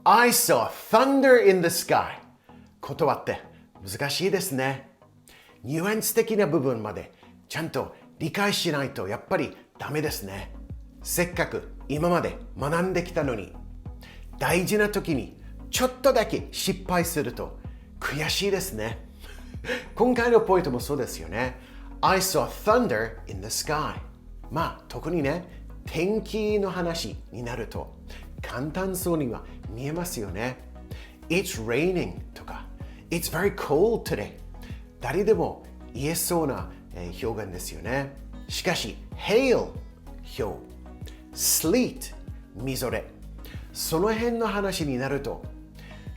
I saw thunder in the sky. 言葉って難しいですね。ニュアンス的な部分までちゃんと理解しないとやっぱりダメですね。せっかく今まで学んできたのに、大事な時にちょっとだけ失敗すると悔しいですね。今回のポイントもそうですよね。I saw thunder in the sky. まあ特にね、天気の話になると簡単そうには見えますよね。It's raining とか It's very cold today. 誰でも言えそうな表現ですよね。しかし hail 氷、sleet みぞれ、その辺の話になると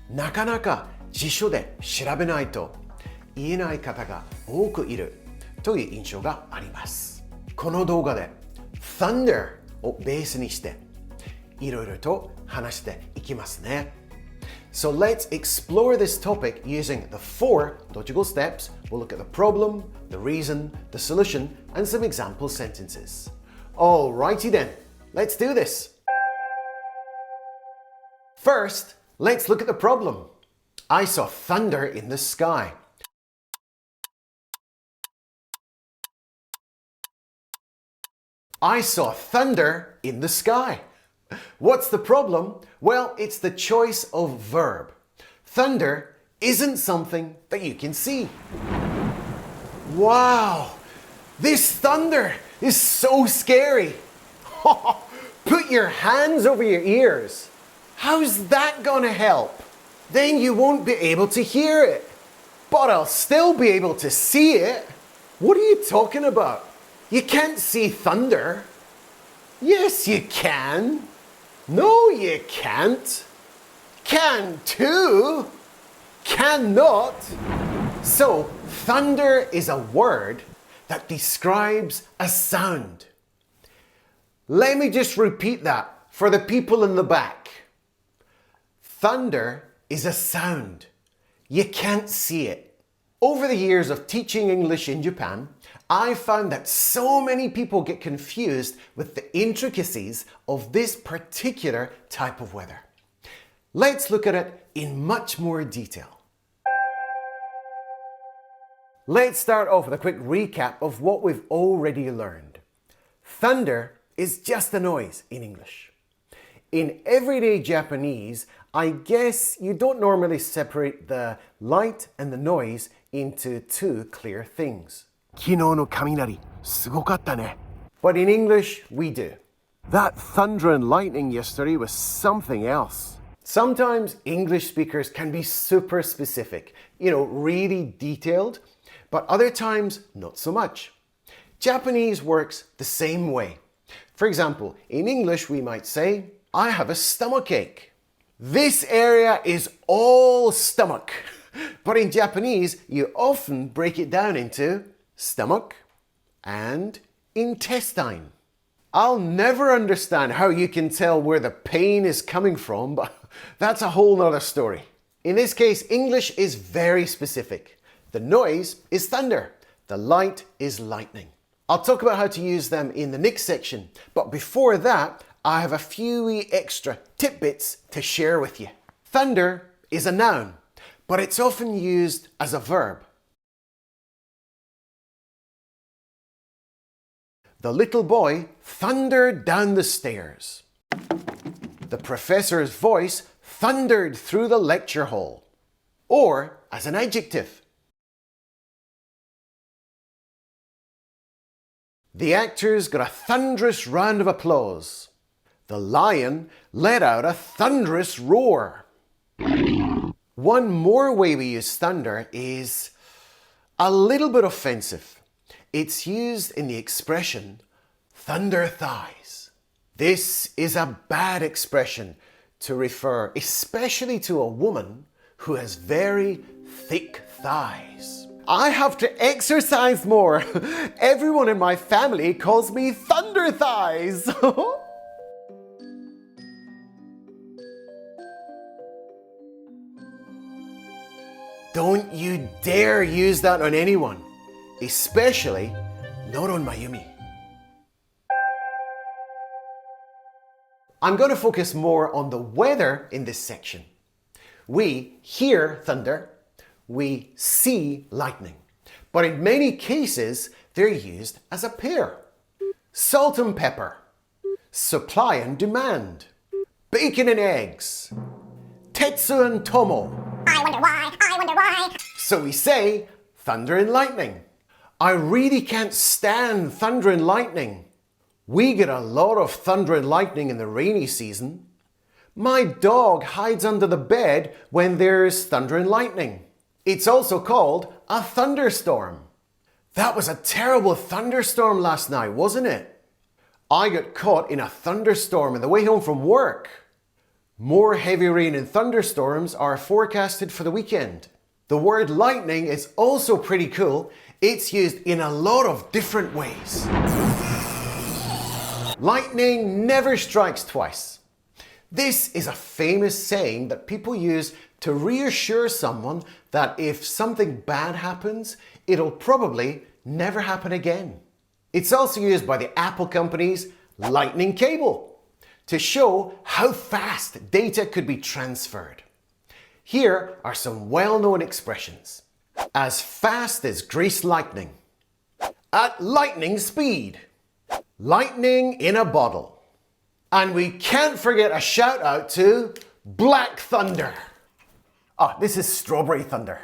なかなか辞書で調べないと言えない方が多くいるという印象があります。この動画で thunder をベースにしていろいろと話していきますね。So let's explore this topic using the 4 logical steps. We'll look at the problem, the reason, the solution, and some example sentences. Alrighty then, let's do this. First, let's look at the problem. I saw thunder in the sky. I saw thunder in the sky. What's the problem? Well, it's the choice of verb. Thunder isn't something that you can see. Wow, this thunder is so scary. Put your hands over your ears. How's that gonna help? Then you won't be able to hear it. But I'll still be able to see it. What are you talking about? You can't see thunder. Yes, you can. No, you can't. Can too. Cannot. So, thunder is a word that describes a sound. Let me just repeat that for the people in the back. Thunder is a sound. You can't see it. Over the years of teaching English in Japan, I found that so many people get confused with the intricacies of this particular type of weather. Let's look at it in much more detail. Let's start off with a quick recap of what we've already learned. Thunder is just a noise in English. In everyday Japanese, I guess you don't normally separate the light and the noise into two clear things. 昨日の雷、すごかったね. But in English, we do. That thunder and lightning yesterday was something else. Sometimes English speakers can be super specific, really detailed, but other times not so much. Japanese works the same way. For example, in English we might say, I have a stomachache. This area is all stomach. But in Japanese, you often break it down into stomach and intestine. I'll never understand how you can tell where the pain is coming from, but that's a whole nother story. In this case, English is very specific. The noise is thunder. The light is lightning. I'll talk about how to use them in the next section, but before that, I have a few extra tidbits to share with you. Thunder is a noun, but it's often used as a verb. The little boy thundered down the stairs. The professor's voice thundered through the lecture hall. Or as an adjective. The actors got a thunderous round of applause. The lion let out a thunderous roar. One more way we use thunder is a little bit offensive. It's used in the expression thunder thighs. This is a bad expression to refer especially to a woman who has very thick thighs. I have to exercise more. Everyone in my family calls me thunder thighs. Don't you dare use that on anyone, especially not on Mayumi. I'm going to focus more on the weather in this section. We hear thunder, we see lightning, but in many cases they're used as a pair. Salt and pepper, supply and demand, bacon and eggs, Tetsu and Tomo. I wonder why, I wonder why. So we say thunder and lightning. I really can't stand thunder and lightning. We get a lot of thunder and lightning in the rainy season. My dog hides under the bed when there's thunder and lightning. It's also called a thunderstorm. That was a terrible thunderstorm last night, wasn't it? I got caught in a thunderstorm on the way home from work. More heavy rain and thunderstorms are forecasted for the weekend. The word lightning is also pretty cool. It's used in a lot of different ways. Lightning never strikes twice. This is a famous saying that people use to reassure someone that if something bad happens, it'll probably never happen again. It's also used by the Apple company's Lightning Cable to show how fast data could be transferred. Here are some well-known expressions. As fast as greased lightning. At lightning speed. Lightning in a bottle. And we can't forget a shout out to Black Thunder. This is Strawberry Thunder.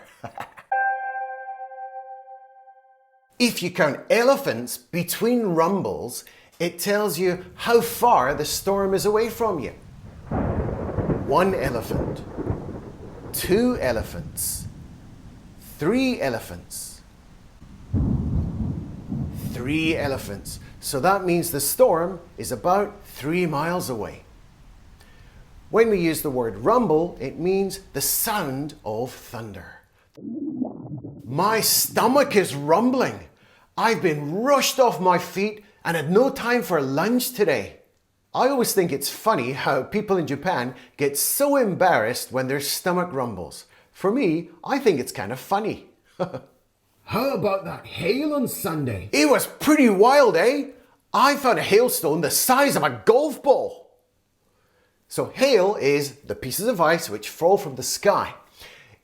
If you count elephants between rumbles, it tells you how far the storm is away from you. 1 elephant, 2 elephants, 3 elephants, 3 elephants. So that means the storm is about 3 miles away. When we use the word rumble, it means the sound of thunder. My stomach is rumbling. I've been rushed off my feet and had no time for lunch today. I always think it's funny how people in Japan get so embarrassed when their stomach rumbles. For me, I think it's kind of funny. How about that hail on Sunday? It was pretty wild, eh? I found a hailstone the size of a golf ball. So hail is the pieces of ice which fall from the sky.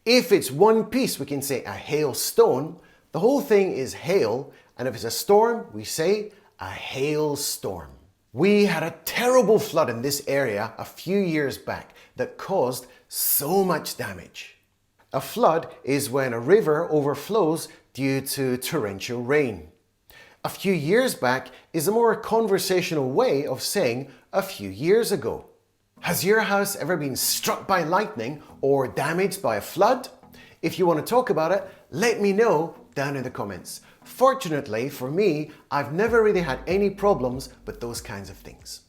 If it's one piece, we can say a hailstone. The whole thing is hail. And if it's a storm, we say a hailstorm. We had a terrible flood in this area a few years back that caused so much damage. A flood is when a river overflows due to torrential rain. A few years back is a more conversational way of saying a few years ago. Has your house ever been struck by lightning or damaged by a flood? If you want to talk about it, let me know down in the comments. Fortunately for me, I've never really had any problems with those kinds of things.